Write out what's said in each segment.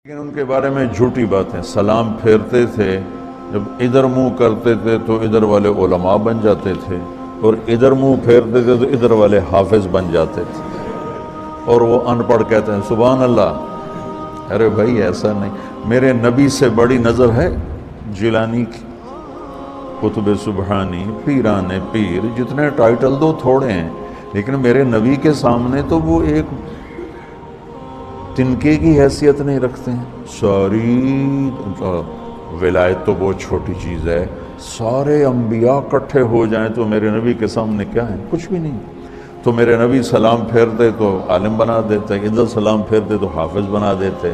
لیکن ان کے بارے میں جھوٹی باتیں، سلام پھیرتے تھے، جب ادھر منہ کرتے تھے تو ادھر والے علماء بن جاتے تھے، اور ادھر منہ پھیرتے تھے تو ادھر والے حافظ بن جاتے تھے، اور وہ ان پڑھ کہتے ہیں سبحان اللہ۔ ارے بھائی ایسا نہیں، میرے نبی سے بڑی نظر ہے جیلانی کی، قطب سبحانی، پیران پیر، جتنے ٹائٹل دو تھوڑے ہیں، لیکن میرے نبی کے سامنے تو وہ ایک تنکے کی حیثیت نہیں رکھتے ہیں۔ ساری ولایت تو بہت چھوٹی چیز ہے، سارے انبیاء کٹھے ہو جائیں تو میرے نبی کے سامنے کیا ہے؟ کچھ بھی نہیں۔ تو میرے نبی سلام پھیرتے تو عالم بنا دیتے، ادھر سلام پھیرتے تو حافظ بنا دیتے،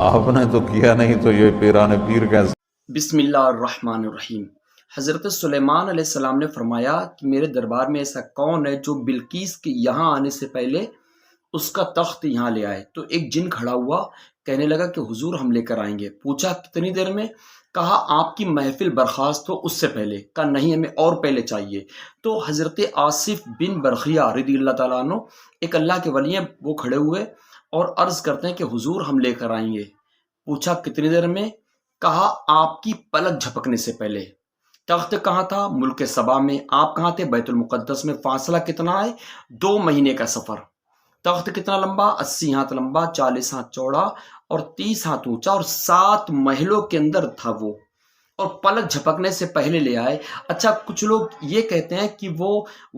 آپ نے تو کیا نہیں، تو یہ پیران پیر کیسے؟ بسم اللہ الرحمن الرحیم۔ حضرت سلیمان علیہ السلام نے فرمایا کہ میرے دربار میں ایسا کون ہے جو بلقیس کے یہاں آنے سے پہلے اس کا تخت یہاں لے آئے؟ تو ایک جن کھڑا ہوا، کہنے لگا کہ حضور ہم لے کر آئیں گے۔ پوچھا کتنی دیر میں؟ کہا آپ کی محفل برخاست ہو اس سے پہلے۔ کہا نہیں، ہمیں اور پہلے چاہیے۔ تو حضرت آصف بن برخیہ رضی اللہ تعالیٰ عنہ، ایک اللہ کے ولی ہیں، وہ کھڑے ہوئے اور عرض کرتے ہیں کہ حضور ہم لے کر آئیں گے۔ پوچھا کتنی دیر میں؟ کہا آپ کی پلک جھپکنے سے پہلے۔ تخت کہاں تھا؟ ملک سبا میں۔ آپ کہاں تھے؟ بیت المقدس میں۔ فاصلہ کتنا ہے؟ 2 مہینے کا سفر۔ تخت کتنا لمبا؟ 80 ہاتھ لمبا، 40 ہاتھ چوڑا اور 30 ہاتھ اونچا، اور 7 محلوں کے اندر تھا وہ، اور پلک جھپکنے سے پہلے لے آئے۔ اچھا، کچھ لوگ یہ کہتے ہیں کہ وہ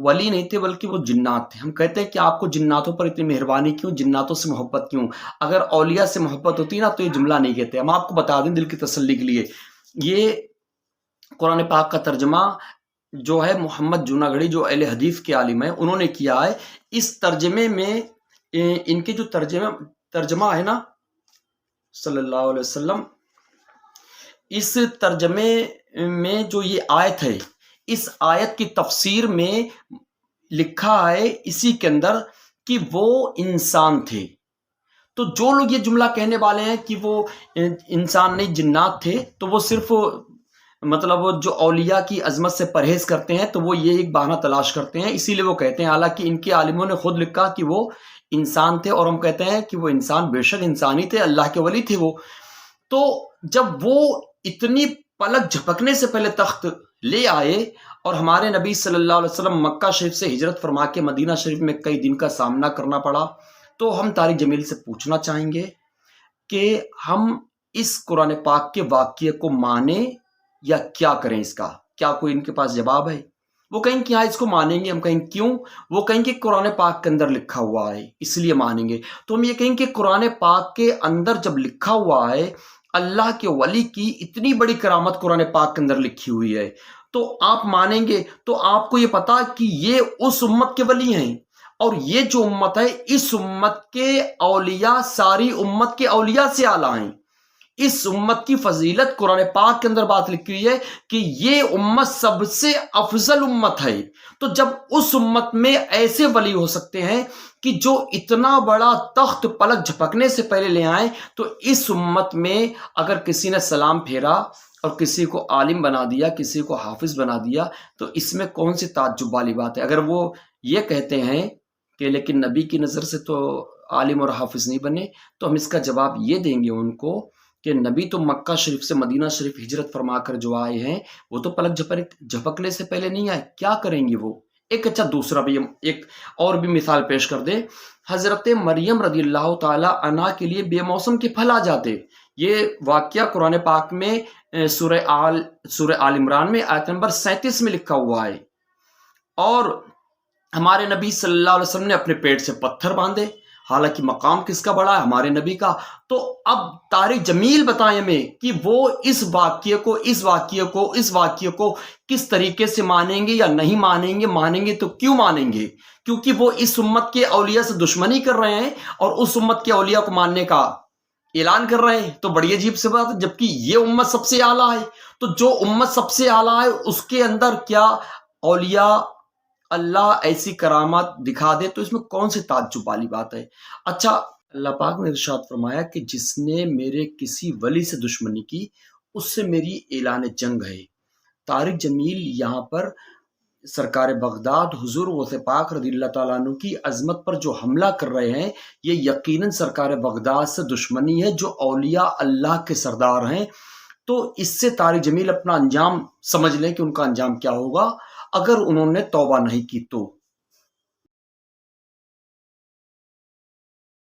ولی نہیں تھے بلکہ وہ جنات تھے۔ ہم کہتے ہیں کہ آپ کو جناتوں پر اتنی مہربانی کیوں، جناتوں سے محبت کیوں؟ اگر اولیاء سے محبت ہوتی نا تو یہ جملہ نہیں کہتے۔ ہم آپ کو بتا دیں دل کی تسلی کے لیے، یہ قرآن پاک کا ترجمہ جو ہے محمد جوناگڑھی جو اہل حدیث کے عالم ہیں انہوں نے کیا ہے۔ اس ترجمے میں ان کے جو ترجمہ ہے نا صلی اللہ علیہ وسلم، اس ترجمے میں جو یہ آیت ہے، اس آیت کی تفسیر میں لکھا ہے اسی کے اندر کہ وہ انسان تھے۔ تو جو لوگ یہ جملہ کہنے والے ہیں کہ وہ انسان نہیں جنات تھے، تو وہ صرف مطلب جو اولیاء کی عظمت سے پرہیز کرتے ہیں تو وہ یہ ایک بہانہ تلاش کرتے ہیں، اسی لیے وہ کہتے ہیں، حالانکہ ان کے عالموں نے خود لکھا کہ وہ انسان تھے، اور ہم کہتے ہیں کہ وہ انسان بے شک انسانی تھے، اللہ کے ولی تھے وہ۔ تو جب وہ اتنی پلک جھپکنے سے پہلے تخت لے آئے اور ہمارے نبی صلی اللہ علیہ وسلم مکہ شریف سے ہجرت فرما کے مدینہ شریف میں کئی دن کا سامنا کرنا پڑا، تو ہم طارق جمیل سے پوچھنا چاہیں گے کہ ہم اس قرآن پاک کے واقعے کو مانیں یا کیا کریں؟ اس کا کیا کوئی ان کے پاس جواب ہے؟ وہ کہیں کہ ہاں اس کو مانیں گے، ہم کہیں کیوں؟ وہ کہیں کہ قرآن پاک کے اندر لکھا ہوا ہے اس لیے مانیں گے۔ تو ہم یہ کہیں کہ قرآن پاک کے اندر جب لکھا ہوا ہے اللہ کے ولی کی اتنی بڑی کرامت قرآن پاک کے اندر لکھی ہوئی ہے تو آپ مانیں گے۔ تو آپ کو یہ پتا کہ یہ اس امت کے ولی ہیں، اور یہ جو امت ہے اس امت کے اولیاء ساری امت کے اولیاء سے اعلیٰ ہیں۔ اس امت کی فضیلت قرآن پاک کے اندر بات لکھی ہوئی ہے کہ یہ امت سب سے افضل امت ہے۔ تو جب اس امت میں ایسے ولی ہو سکتے ہیں کہ جو اتنا بڑا تخت پلک جھپکنے سے پہلے لے آئیں، تو اس امت میں اگر کسی نے سلام پھیرا اور کسی کو عالم بنا دیا، کسی کو حافظ بنا دیا، تو اس میں کون سی تعجب والی بات ہے؟ اگر وہ یہ کہتے ہیں کہ لیکن نبی کی نظر سے تو عالم اور حافظ نہیں بنے، تو ہم اس کا جواب یہ دیں گے ان کو کہ نبی تو مکہ شریف سے مدینہ شریف ہجرت فرما کر جو آئے ہیں وہ تو پلک جھپکنے سے پہلے نہیں آئے، کیا کریں گے وہ؟ ایک اچھا دوسرا بھی ہم ایک اور بھی مثال پیش کر دیں۔ حضرت مریم رضی اللہ تعالی عنہا کے لیے بے موسم کے پھل آ جاتے، یہ واقعہ قرآن پاک میں سورہ آل عمران میں آیت نمبر 37 میں لکھا ہوا ہے، اور ہمارے نبی صلی اللہ علیہ وسلم نے اپنے پیٹ سے پتھر باندھے، حالانکہ مقام کس کا بڑا ہے؟ ہمارے نبی کا۔ تو اب طارق جمیل بتائیں ہمیں کہ وہ اس واقعے کو کس طریقے سے مانیں گے یا نہیں مانیں گے؟ مانیں گے تو کیوں مانیں گے؟ کیونکہ وہ اس امت کے اولیاء سے دشمنی کر رہے ہیں اور اس امت کے اولیاء کو ماننے کا اعلان کر رہے ہیں، تو بڑی عجیب سی بات ہے، جبکہ یہ امت سب سے اعلیٰ ہے۔ تو جو امت سب سے اعلیٰ ہے اس کے اندر کیا اولیاء اللہ ایسی کرامات دکھا دے تو اس میں کون سی تعجب والی بات ہے؟ اچھا، اللہ پاک نے ارشاد فرمایا کہ جس نے میرے کسی ولی سے دشمنی کی اس سے میری اعلان جنگ ہے۔ طارق جمیل یہاں پر سرکار بغداد حضور غوث پاک رضی اللہ تعالیٰ عنہ کی عظمت پر جو حملہ کر رہے ہیں یہ یقیناً سرکار بغداد سے دشمنی ہے جو اولیاء اللہ کے سردار ہیں. تو اس سے طارق جمیل اپنا انجام سمجھ لیں کہ ان کا انجام کیا ہوگا اگر انہوں نے توبہ نہیں کی تو.